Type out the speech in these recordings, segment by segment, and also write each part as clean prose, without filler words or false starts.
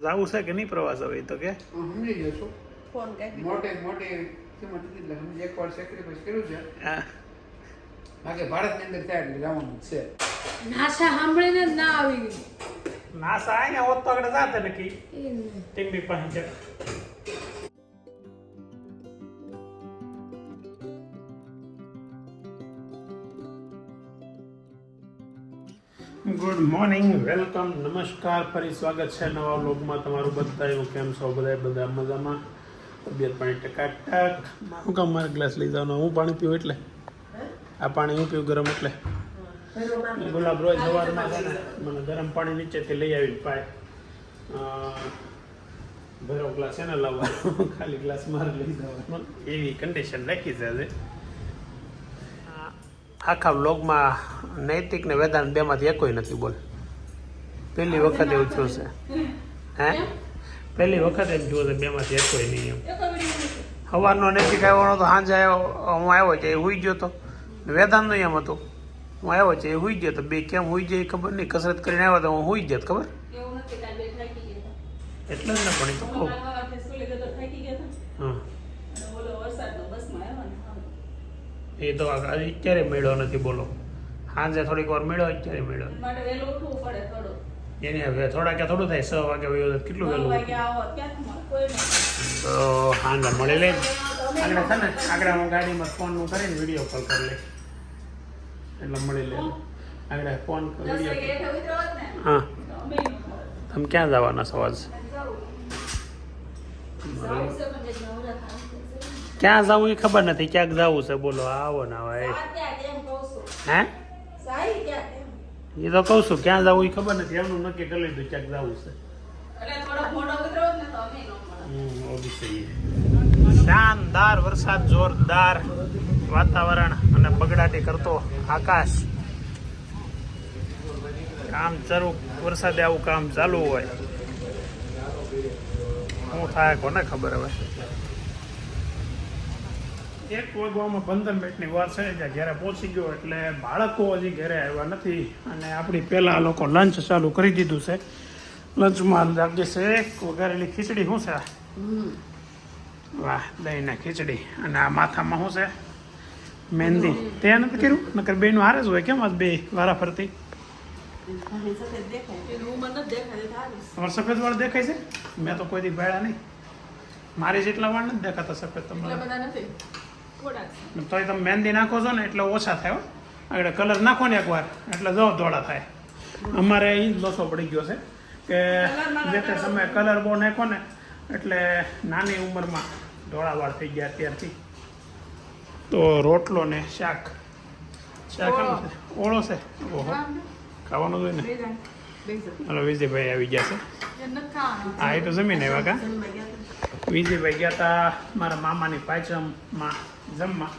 જાવું છે કે નહીં પ્રવાસ હવે તો કે સમજી ગયો છું. ફોન કરી મોટે કિંમત હતી એટલે સમજી એકવાર સેક્રિફાઈસ કર્યું છે. હા બાકી ભારતની અંદર થાય એટલે જવાનું જ છે. નાસા સાંભળીને જ ના આવી ગઈ નાસા આય ને હોત તો આગળ જાતે નક્કી એ ને. ટીમ્બી પાસે ગુડ મોર્નિંગ, વેલકમ, નમસ્કાર, ફરી સ્વાગત છે નવા વ્લોગમાં તમારું. બધાનું કેમ છો? બધા મજામાં? તબિયત પાણી ટકાટક. હું કામ મારે ગ્લાસ લઈ જવાનો? હું પાણી પીવું એટલે આ પાણી હું પીવું ગરમ એટલે ગુલાબ રોજ સવારમાં છે ને મને ગરમ પાણી નીચેથી લઈ આવીને પાય ભરો ગ્લાસ એને લાવવાનો ખાલી ગ્લાસ મારે લઈ જવાનો એવી કન્ડિશન રાખી છે આજે. આખા વ્લોગમાં નૈતિક ને વેદાંત બેમાંથી એકોય નથી. બોલ, પહેલી વખત એવું થયું છે. હે, પહેલી વખત એમ થયું છે બેમાંથી એકોય નહીં. એમ સવારનો નૈતિક આવ્યો તો સાંજે આવ્યો, હું આવ્યો છે એ હુઈ ગયો તો. વેદાંતનું એમ હતું, હું આવ્યો છે એ હુઈ ગયો તો. બે કેમ હુઈ જાય ખબર નહીં, કસરત કરીને આવ્યો તો હું હુઈ ગયો ખબર એટલે જ ને. પણ એ તો કહું હા એ તો અત્યારે મેળ્યો નથી. બોલો, સાંજે થોડીક વાર મેળ્યો, અત્યારે મેળ્યો. એની હવે થોડા કે થોડું થાય 6 વાગે વયો કેટલું વહેલું તો સાંજે મળી લે. આગળ છે ને આગળ હું ગાડીમાં ફોન કરીને વિડીયો કોલ કરી લે એટલે મળી લે. આગળ ફોન વિડીયો. હા, તમે ક્યાં જવાના સવાજ? ક્યાં જવું એ ખબર નથી, ક્યાંક જવું છે. બોલો, આવો ને હવે. હે, એ તો કહું છું ક્યાં જવું એ ખબર નથી. એમનું નક્કી કરી લીધું ક્યાંક જવું છે. શાનદાર વરસાદ, જોરદાર વાતાવરણ અને બગડાટી કરતો આકાશ. કામ ચાલુ, વરસાદે આવું કામ ચાલુ હોય શું થાય કોને ખબર. હવે 1 વાગવામાં 15 મિનિટની વાર છે જ્યાં ઘરે પહોંચી ગયો. એટલે બાળકો હજી ઘરે આવ્યા નથી અને આપણી પહેલાં લોકો લંચ ચાલુ કરી દીધું છે. લંચમાં લાગે છે વઘારેલી ખીચડી. શું છે? વાહ, દહીંને ખીચડી. અને આ માથામાં શું છે? મહેંદી. તે નથી કર્યું? નકર બેનું હારે જ હોય. કેમ આજ બે વારા ફરતી? તમારે સફેદ વાળ દેખાય છે? મેં તો કોઈ દી ભાડ્યા નહીં. મારી જેટલા વાળ નથી દેખાતા સફેદ. તમારે તોય તમે મહેંદી નાખો છો ને એટલે ઓછા થાય. આગળ કલર નાખો ને એકવાર એટલે જો ધોળા થાય. અમારે એ જ લોસો પડી ગયો છે કે જે તે સમયે કલર બહુ નાખો ને એટલે નાની ઉંમરમાં ધોળા વાળ થઈ ગયા અત્યારથી. તો રોટલો ને શાક. શાક ઓળો છે. ઓહો, ખાવાનું જોઈએ ને. હલો, વિજયભાઈ આવી ગયા છે. હા, એ તો જમીન આવ્યા કા. વિજયભાઈ ગયા હતા મારા મામાની પાયચમમાં જમવા.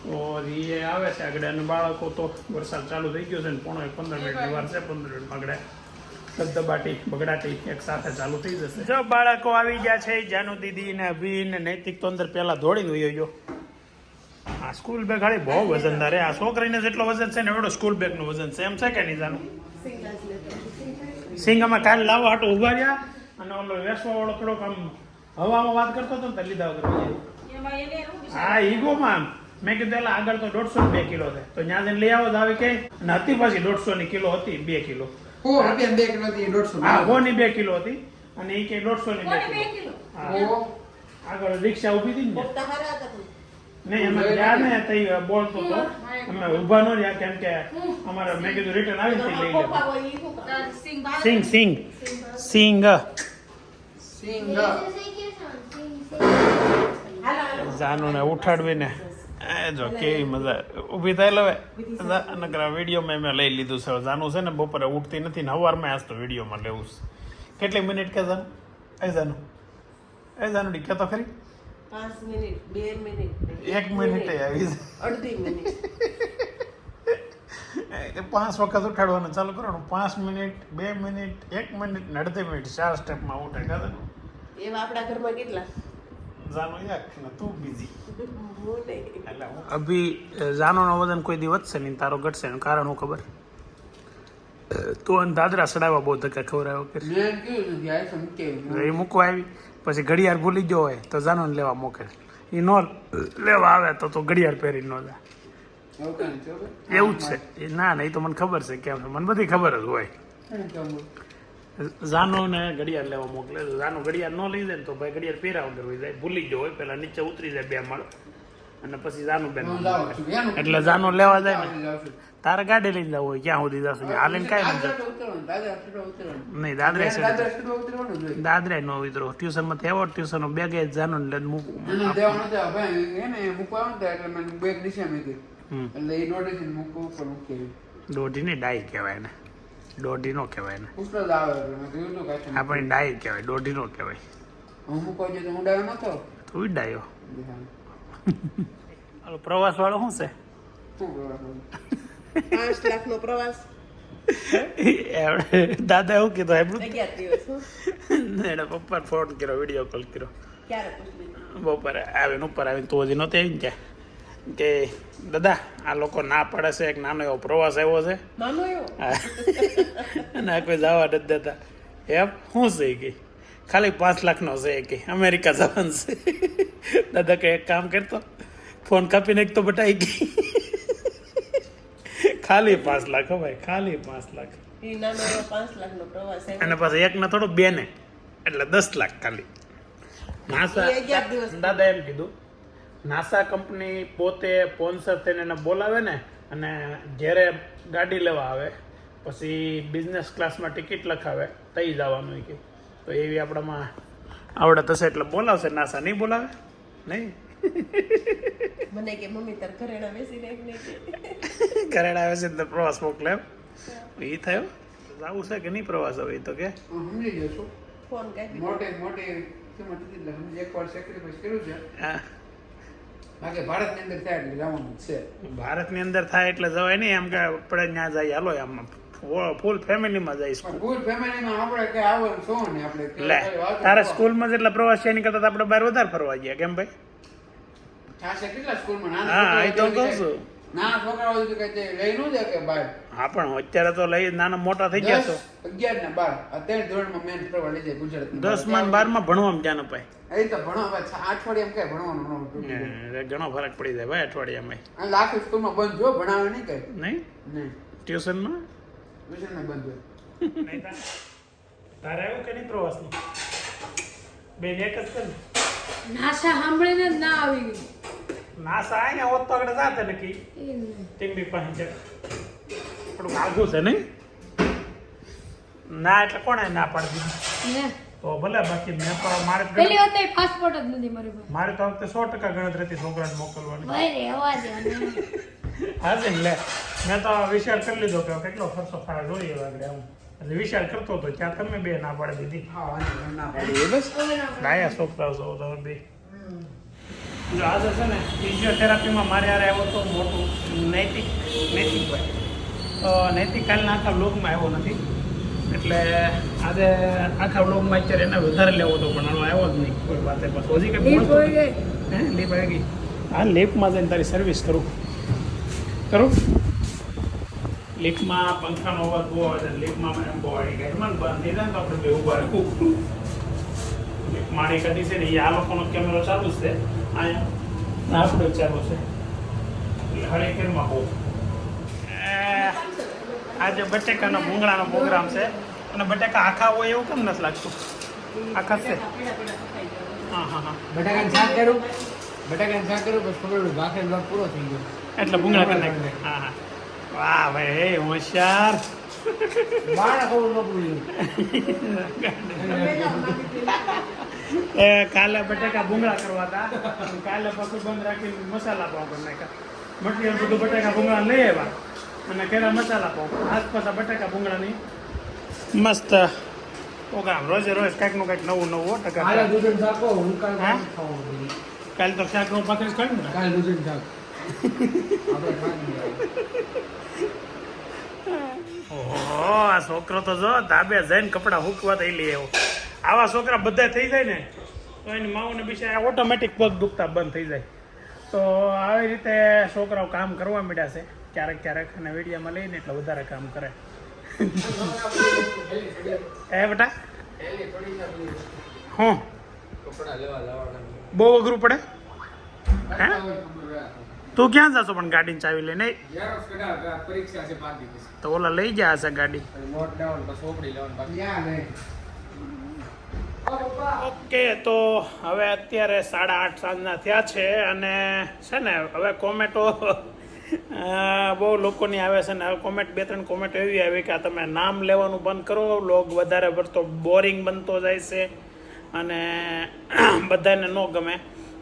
તો એ આવે છે આગળ. અને બાળકો તો વરસાદ ચાલુ થઈ ગયો છે ને 15 મિનિટની વાર છે. 15 મિનિટમાં આગળ દબાટી બગડાટી એક સાથે ચાલુ થઈ જશે. જો બાળકો આવી ગયા છે. જાનુ દીદી ને અભી ને નૈતિક તો અંદર પહેલા દોડીને વયો ગયો. આ સ્કૂલ બેગ હાળી બહુ વજનદાર. આ છોકરીને જેટલો વજન છે ને એવડો સ્કૂલ બેગનું વજન છે. એમ છે કે નહીં જાનું? સિંગ અમે કાલે લાવવા હાટું ઉભા રહ્યા અને ઓલો વેસવા વાળો થોડોક આમ હવામાં વાત કરતો હતો ને લીધા વગર. હા, ઈગોમાં મેં કીધું એટલે આગળ તો 150 કિલો છે તો ત્યાં જઈને લઈ આવો તો આવે કે અને હતી પાછી 150 કિલો હતી. 2 કિલો. હા, 2 કિલો હતી અને એ કે 150 કિલો. આગળ રિક્ષા ઉભી હતી ને નહીં અમે ગયા ને તઈ બોલતો હતો. અમે ઊભા ન રહ્યા કેમ કે અમારે મેં કીધું રિટર્ન આવી લઈ લે. સિંગ સિંગ સિંગ જાનુ ને ઉઠાડવીને જો કેવી મજા ઊભી થાય. હવે નકર વિડીયોમાં મેં લઈ લીધું છે. જાનુ છે ને બપોરે ઉઠતી નથી ને સવારમાં આજ તો વિડીયોમાં લેવું છે. કેટલી મિનિટ કે જાનુ? જાનુડી કે તો ખરી 5 મિનિટ 2 મિનિટ 1 મિનિટ આવી અડધી મિનિટ 5 વખત ઉઠાડવાનું ચાલુ કરવાનું. 5 મિનિટ 2 મિનિટ 1 મિનિટ ને અડધી મિનિટ 4 સ્ટેપમાં ઉઠે. કાદા એવા આપણા ઘરમાં કેટલા? જાનો યાર ને તું બીજી. અભી જાનોનો વજન કોઈ દી વધશે નહીં, તારો ઘટશે. કારણ હું ખબર? તું અને દાદરા સડાવવા બહુ ધક્કા ખવડાવ્યો કે મેં કીધું નથી આ શું મૂકે એ મૂકવા આવી પછી ઘડિયાળ ભૂલી ગયો હોય તો જાનોને લેવા મોકલે એ નો લેવા આવે તો તું ઘડિયાળ પહેરી ન જા એવું કાંઈ છે હવે? એવું જ છે એ ના એ તો મને ખબર છે કેમ છે મને બધી ખબર જ હોય શું કેવું? જાનો ને ઘડિયાળ લેવા મોકલે જાનો ઘડિયાળ ન લઈ જાય ને તો ભાઈ ઘડિયાળ પહેરા વગર હોય જાય ભૂલી ગયો હોય પેલા નીચે ઉતરી જાય 2 માળ અને પછી જાનું બેન હું જાઉં છું. એનું એટલે જાનો લેવા જાય ને જાઉં છું. તારે ગાડી લઈને જવું હોય ક્યાં સુધી જશું હાલીને કાંઈ નહીં દાદરા ઉતરવાનું, દાદરા ઉતરવાનું. નહીં દાદરે દાદરા સુધી ઉતરવાનું જ હોય. દાદરે નો ઉતરો ટ્યુશનમાં એવો ટ્યુશનનો બેગ જ જાનો ને મૂકું એને દેવાનું હતું, ભાઈ એને મૂકવાનું હતું એટલે મેં બેગ નીચે મૂકી. એટલે એ નોટિસ મૂકવું ઉપર મૂકી. દોઢીની ડાઈ કહેવાય ને દોઢી નો કહેવાય ને પુસ્તક જ આવે એટલે મેં કીધું હતું કાંઈ આપણે ડાઈ કહેવાય દોઢી નો કહેવાય હું મૂકવા જતો હું ડાયો નતો. તું ડાયો હાલો પ્રવાસ વાળો શું છે શું કરવાનું? 5 લાખનો પ્રવાસ દાદા એવું કીધું એમ 11 દિવસ એને પપ્પા ફોન કર્યો વિડીયો કોલ કર્યો ક્યારે પૂછલી બપોરે આવીને ઉપર આવીને તો હજી નહોતી આવીને કે દાદા આ લોકો ના પડે છે એક નાનો એવો પ્રવાસ આવ્યો છે નાનો એવો અને આ કોઈ જવા નથી દેતા એમ શું છે કે ખાલી 5 લાખનો છે કે અમેરિકા જવાનું છે દાદા કે એક કામ કરતો ફોન કાપી નાખ તો બટાઈ ગઈ ખાલી 5 લાખ હો ભાઈ ખાલી 5 લાખ એ નાનો એવો 5 લાખનો પ્રવાસ આવ્યો. અને પાછા એક ને થોડો 2 ને એટલે 10 લાખ ખાલી નાસા એ 11 દિવસ. દાદા એમ કીધું નાસા કંપની પોતે સ્પોન્સર થઈને એને બોલાવે ને અને જ્યારે ગાડી લેવા આવે પછી બિઝનેસ ક્લાસમાં ટિકિટ લખાવે તઈ જવાનું કે તો એવી આપણામાં આવડત હશે એટલે બોલાવશે નાસા નહીં બોલાવે નહીં મને કે મમ્મી તાર ઘરેણા બેસી રહે નહીં કરેડા આવે છે તો પ્રવાસ મોકલે એમ એ થયો જવું છે કે નહીં પ્રવાસ હવે તો કે હું સમજી ગયો છું. ફોન કાપી મોટી કિંમત હતી એટલે સમજી એકવાર સેક્રિફાઈસ કર્યું છે. હા બાકી ભારતની અંદર થાય એટલે જવાનું જ છે. ભારતની અંદર થાય એટલે જવાય નહીં એમ કે આપણે ત્યાં જઈએ હાલો આમ ફૂલ ફેમિલીમાં જઈશ પણ ફૂલ ફેમિલીમાં આપણે કઈ આવવાનું શું ને આપણે કઈ લે કઈ વાત તારા કરો. સ્કૂલમાં જેટલા પ્રવાસ છે એની કરતા તો આપણે બહાર વધારે ફરવા ગયા કેમ ભાઈ થાશે કેટલા સ્કૂલમાં હા, એ તો છોકરાઓ કહું છું. નાના છોકરાઓ હોય તો કઈ તે લઈ ન જાય કે બહાર હા પણ અત્યારે તો લઈ નાના મોટા થઈ ગયા 10, તો 11 ને 12 અત્યારે ધોરણમાં મેન ફરવા લઈ જાય ગુજરાતમાં 10 માં 12 માં ભણવામાં ક્યાં ન પાય એ તો ભણવા અઠવાડિયામાં કઈ ભણવાનું ન હતું. ઘણો ફરક પડી જાય ભાઈ અઠવાડિયામાં અને લાખ સ્કૂલમાં બંધ જો ભણાવે નહીં કઈ નહીં નહીં ટ્યુશનમાં ટ્યુશનમાં બંધ હોય. તારે આવ્યું કે નહીં પ્રવાસનું બેન એક જ કર નાશા સાંભળીને જ ના આવી ગઈ નાસા આય ને હોત તો આગળ જાતે નક્કી ટીમ્બી પાસે થોડુંક આઘું છે નહીં ના એટલે કોણે ના પાડી દીધી તો ભલે બાકી મેં તો મારે તો પેલી વખતે પાસપોર્ટ જ નથી મારી પાસે મારે તો વખતે 100% ગણતરી હતી છોકરાને મોકલવાની ભાઈ રે અવાજ હા છે ને લે મેં તો વિચાર કરી લીધો કે કેટલો ખર્ચો થાય જોઈએ આગળ આમ એટલે વિચાર કરતો હતો ત્યાં તમે બે ના પાડી દીધી હા વાંધો ના પાડી એ બસ ડાયા છોકરાઓ છો તમે બે જો આજે છે ને ફિઝિયોથેરાપીમાં મારે યાર આવ્યો તો મોટું નૈતિકભાઈ તો નૈતિક કાલના આખા બ્લોગમાં આવ્યો નથી એટલે આજે આખા બ્લોગમાં અત્યારે એને વધારે લેવો હતો પણ આનો આવ્યો જ નહીં કોઈ વાતે બસ હજી કંઈ બોલતો નથી. હે લીપ આવી ગઈ હા લીપમાં જઈને તારી સર્વિસ કરું લીફ્ટમાં પંખાનો અવાજ બહુ આવે છે લીફ્ટમાં એમ બહુ આવી ગયા એમાં બંધ થઈ જાય ને તો આપણે બે ઉભા રહેવું લીફ્ટ માણી કાઢી છે ને એ આ લોકોનો કેમેરો ચાલુ જ છે અહીંયા આપણો ચાલુ છે એટલે હળેકેરમાં બહુ આજે બટેકાનો ભૂંગળાનો પ્રોગ્રામ છે અને બટેકા આખા હોય એવું કેમ નથી લાગતું આખા છે હા હા હા બટાકાનું શાક કરું બટાકાનું શાક કરું બસ ખબર ભાખરી લોટ પૂરો થઈ ગયો એટલે ભૂંગળા કરી નાખે હા હા વાહ ભાઈ હે હોશિયાર બાર ખબર ન પૂરી એ કાલે બટાકા ભૂંગળા કરવા હતા અને કાલે પાછું બંધ રાખીને મસાલા પાવ કરી નાખ્યા મટીરિયલ બધું બટાકા ભૂંગળા લઈ આવ્યા અને કેરા મસાલા પાવ આજ પાછા બટાકા ભૂંગળાની મસ્ત પ્રોગ્રામ રોજે રોજ કાંઈક નું કાંઈક નવું નવું કાલે ટકા દૂધનું શાક કહો હું કાલે હા? ખાવાનું કાલે તો શાકનો પાકડી કાઢ્યું ને કાલે દૂધનું શાક આપણે ખાવાનું ઓહો આ છોકરો તો જો ધાબે જઈને કપડાં હૂકવા થઈ લે એવો આવા છોકરા બધા થઈ જાય ને તો એની માઓને બિચારા ઓટોમેટિક પગ દુખતા બંધ થઈ જાય તો આવી રીતે છોકરાઓ કામ કરવા માંડ્યા છે ક્યારેક ક્યારેક અને વિડીયોમાં લઈને એટલે વધારે કામ કરે એ બેટા હું બહુ અઘરું પડે હે તું ક્યાં જશો પણ ગાડીની ચાવી લઈને પરીક્ષા છે 5 દિવસ તો ઓલા લઈ ગયા હશે ગાડી નોટ લેવાનું પછી ચોપડી લેવાનું બાકી ઓકે તો હવે અત્યારે 8:30 સાંજના થયા છે અને છે ને હવે કોમેન્ટો બહુ લોકોની આવે છે ને હવે કોમેન્ટ 2-3 કોમેન્ટ એવી આવી કે આ તમે નામ લેવાનું બંધ કરો લોગ વધારે પડતો બોરિંગ બનતો જાય છે અને બધાને ન ગમે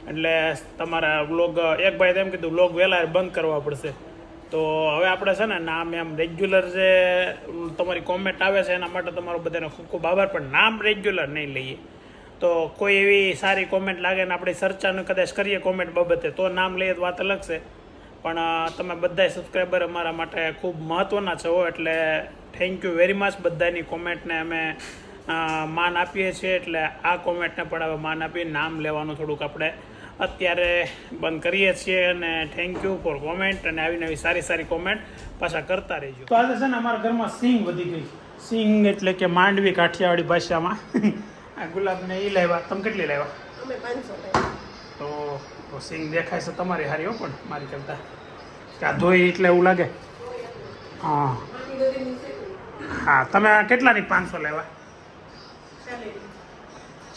એટલે તમારા વ્લોગ એક ભાઈ તેમ કીધું વ્લોગ વહેલા બંધ કરવા પડશે તો હવે આપણે છે ને નામ એમ રેગ્યુલર જે તમારી કોમેન્ટ આવે છે એના માટે તમારો બધાનો ખૂબ ખૂબ આભાર પણ નામ રેગ્યુલર નહીં લઈએ તો કોઈ એવી સારી કોમેન્ટ લાગે ને આપણે ચર્ચાનું કદાચ કરીએ કોમેન્ટ બાબતે તો નામ લઈએ તો વાત અલગ છે પણ તમે બધા સબસ્ક્રાઈબર અમારા માટે ખૂબ મહત્ત્વના છો એટલે થેન્ક યુ વેરી મચ બધાની કોમેન્ટને અમે માન આપીએ છીએ એટલે આ કોમેન્ટને પણ હવે માન આપીએ નામ લેવાનું થોડુંક આપણે અત્યારે બંધ કરીએ છીએ અને થેન્ક યુ ફોર કોમેન્ટ અને આવી નવી સારી કોમેન્ટ પાછા કરતા રહેજો તો આજે છે ને અમારા ઘરમાં સિંગ વધી ગઈ સિંગ એટલે કે માંડવી કાઠિયાવાડી ભાષામાં આ ગુલાબને એ લાવ્યા તમે કેટલી લાવ્યા અમે 500 તો સિંગ દેખાય છે તમારી હારી હો પણ મારી કરતા કે આ ધોઈ એટલે એવું લાગે હા હા તમે કેટલાની 500 લેવા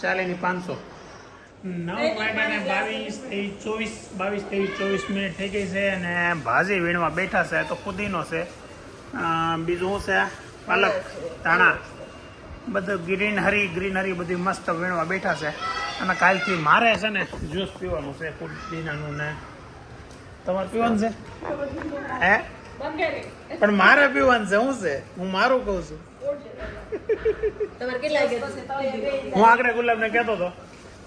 ચાલીની 500 9 વાગ્યાને 22 મિનિટ થઈ ગઈ છે અને ભાજી વીણવા બેઠા છે તો પુદીનો છે બીજું શું છે પાલક ધાણા બધું ગ્રીનરી બધી મસ્ત વીણવા બેઠા છે અને કાલથી મારે છે ને જ્યુસ પીવાનું છે પુદીનાનું ને તમારે પીવાનું છે હે પણ મારે પીવાનું છે શું છે હું મારું કહું છું તમારે કેટલા હું આગળ ગુલાબને કહેતો હતો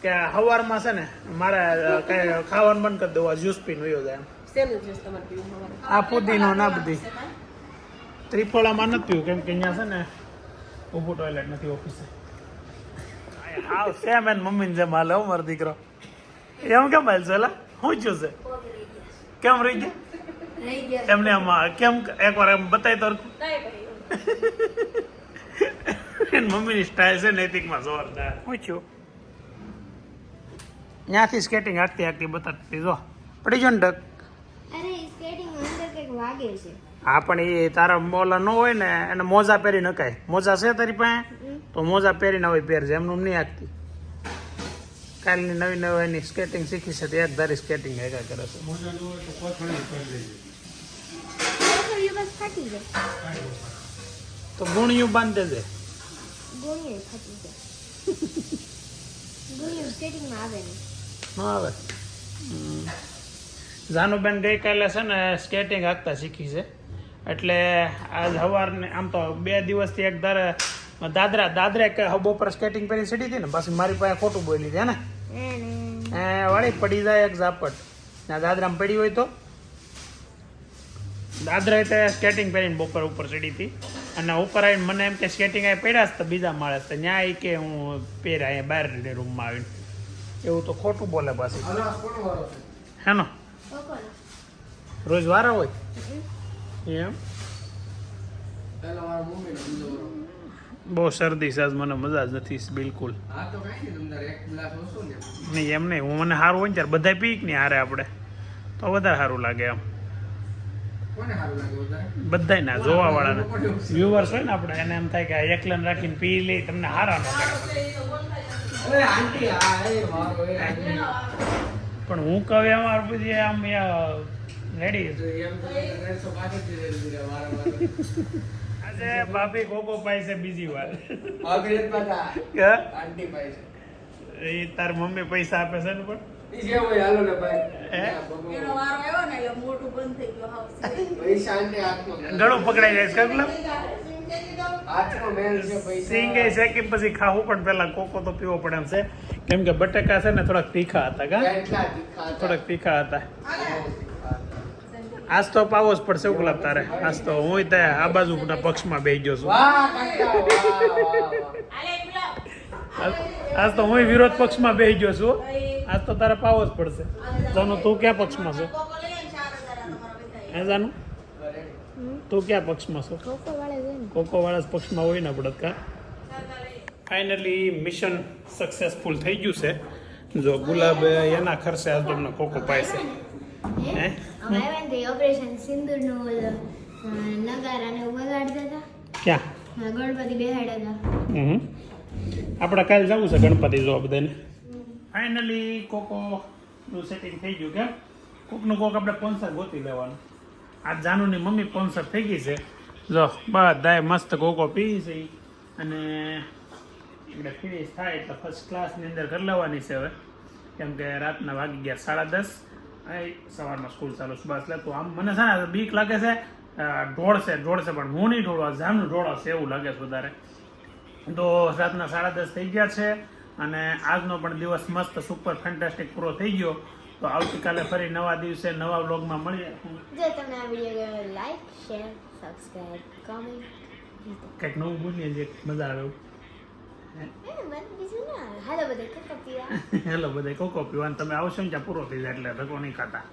કે સવારમાં છે ને મારે કઈ ખાવાનું બંધ કરી દેવું જ્યુસ પીને વયો જાય શેનું જ્યુસ તમારે પીવું સવારે? આ પુદીનો ના બધી ત્રિફળામાં નથી પીવું કેમ કે અહીંયા છે ને ઊભું ટોયલેટ નથી ઓફિસે હાવ સેમ એન મમ્મીને જેમ હાલે હો મારો દીકરો એમ કેમ હાલ છે એલા શું થયું છે કેમ રહી ગયા એમને આમાં કેમ એકવાર એમ બતાવી તો એની મમ્મીની સ્ટાઇલ છે નૈતિકમાં જોરદાર શું થયું ત્યાંથી સ્કેટિંગ હાકતી બતાવતી જો પડી જો ને ડક અરે સ્કેટિંગ અંદર કંઈક વાગે છે હા પણ એ તારા મોલા ન હોય ને એને મોજા પહેરી નકાય મોજા છે તારી પાસે તો મોજા પહેરીને હોય પહેરજે એમનું નહીં હાકતી કાલની નવી એની સ્કેટિંગ શીખી છે તો એક ધારી સ્કેટિંગ હેગા કરે છે ફાટી જાય તો ગુણિયું બાંધ દેજે ગોળીએ ફાટી જાય ગોળીઓ સ્કેટિંગમાં આવે નહીં ન આવે જાનુબેન ગઈકાલે છે ને સ્કેટિંગ હાંકતા શીખી છે એટલે આજ સવારને આમ તો 2 દિવસથી એક દાદરા કે બપોર સ્કેટિંગ પહેરી સીડી હતી ને પાછી મારી પાસે ખોટું બોલી હતી ને વાળી પડી જાય એક ઝાપટ દાદરામાં પડી હોય તો દાદરા તે સ્કેટિંગ પહેરીને બપોર ઉપર ચડી હતી અને ઉપર આવીને મને એમ કે સ્કેટિંગ આવી પડ્યા જ તો બીજા માળે તો ન્યાય કે હું પહેર્યા અહીંયા બહાર રૂમમાં આવીને એવું તો ખોટું બોલે પાછી હેનો રોજ વારા હોય એમ બહુ શરદી છે આજ મને મજા જ નથી બિલકુલ નહીં એમ નહીં હું મને સારું હોય ને ત્યારે બધા પીક નહીં હારે આપણે તો વધારે સારું લાગે એમ બધાય ના જોવા વાળાને વ્યુઅર્સ હોય ને આપણે એને એમ થાય કે એકલન રાખીને પી લે તમને હારા ન પણ હું કહું એમાં બધી આમ રેડી આજે ભાભી કોકો પાઈ છે બીજી વાર એ તાર મમ્મી પૈસા આપે છે ને પણ ઘણું પકડાઈ જાય છે સિંગ એ છે કે પછી ખાવું પણ પેલા કોકો તો પીવો પડે એમ છે કેમ કે બટેકા છે ને થોડાક તીખા હતા થોડાક તીખા હતા આજ તો પાવો જ પડશે ગુલાબ તારે આજ તો હું ત્યાં આ બાજુ પક્ષમાં બેસી ગયો છું આજ તો હું વિરોધ પક્ષમાં બેસી ગયો છું આજ તો તારે પાવો જ પડશે જાનું તું ક્યાં પક્ષમાં છો હે જાનું તું ક્યાં પક્ષમાં છો કોકો વાળે છે ને કોકોવાળા પક્ષમાં હોય ને પડત કા ફાઇનલી મિશન સક્સેસફુલ થઈ ગયું છે. જો ગુલાબ એના ખર્ચે આજ તમને કોકો પાય છે. હે ઓપરેશન સિંદૂરનું નગારાને વગાડતા હતા. ક્યાં ગણપતિ બેહાડ્યા હતા. આપણે કાલે જવું છે ગણપતિ જોવા બધાને. ફાઇનલી કોકોનું સેટિંગ થઈ ગયું. કેમ કોકનું કોક આપણે સ્પોન્સર ગોતી લેવાનું. આ જાનુની મમ્મી સ્પોન્સર થઈ ગઈ છે. જો બધાએ મસ્ત કોકો પી છે અને આપણે ફિનિશ થાય એટલે ફર્સ્ટ ક્લાસની અંદર કરી લેવાની છે હવે. કેમ કે રાતના વાગી ગયા 10:30. સવારમાં સ્કૂલ ચાલુ છે. બસ એટલે તો આમ મને છે ને બીક લાગે છે ઢોળશે પણ હું નહીં ઢોળવા, જામનું ઢોળાશે એવું લાગે છે વધારે. તો રાતના 10:30 થઈ ગયા છે અને આજનો પણ દિવસ મસ્ત સુપર ફેન્ટાસ્ટિક પૂરો થઈ ગયો. તો આવતીકાલે ફરી નવા દિવસે નવા વ્લોગમાં મળીએ. જો તમને આ વિડીયો ગમ્યો લાઈક શેર સબસ્ક્રાઇબ કોમેન્ટ કંઈક નવું બોલીએ જે મજા આવે એવું. મને બીજું ના હાલો બધા કોકો પીવા. હેલો બધા કોકો પીવાનું તમે આવશો ને ત્યાં પૂરો થઈ જાય એટલે ધક્કો નહીં ખાતા.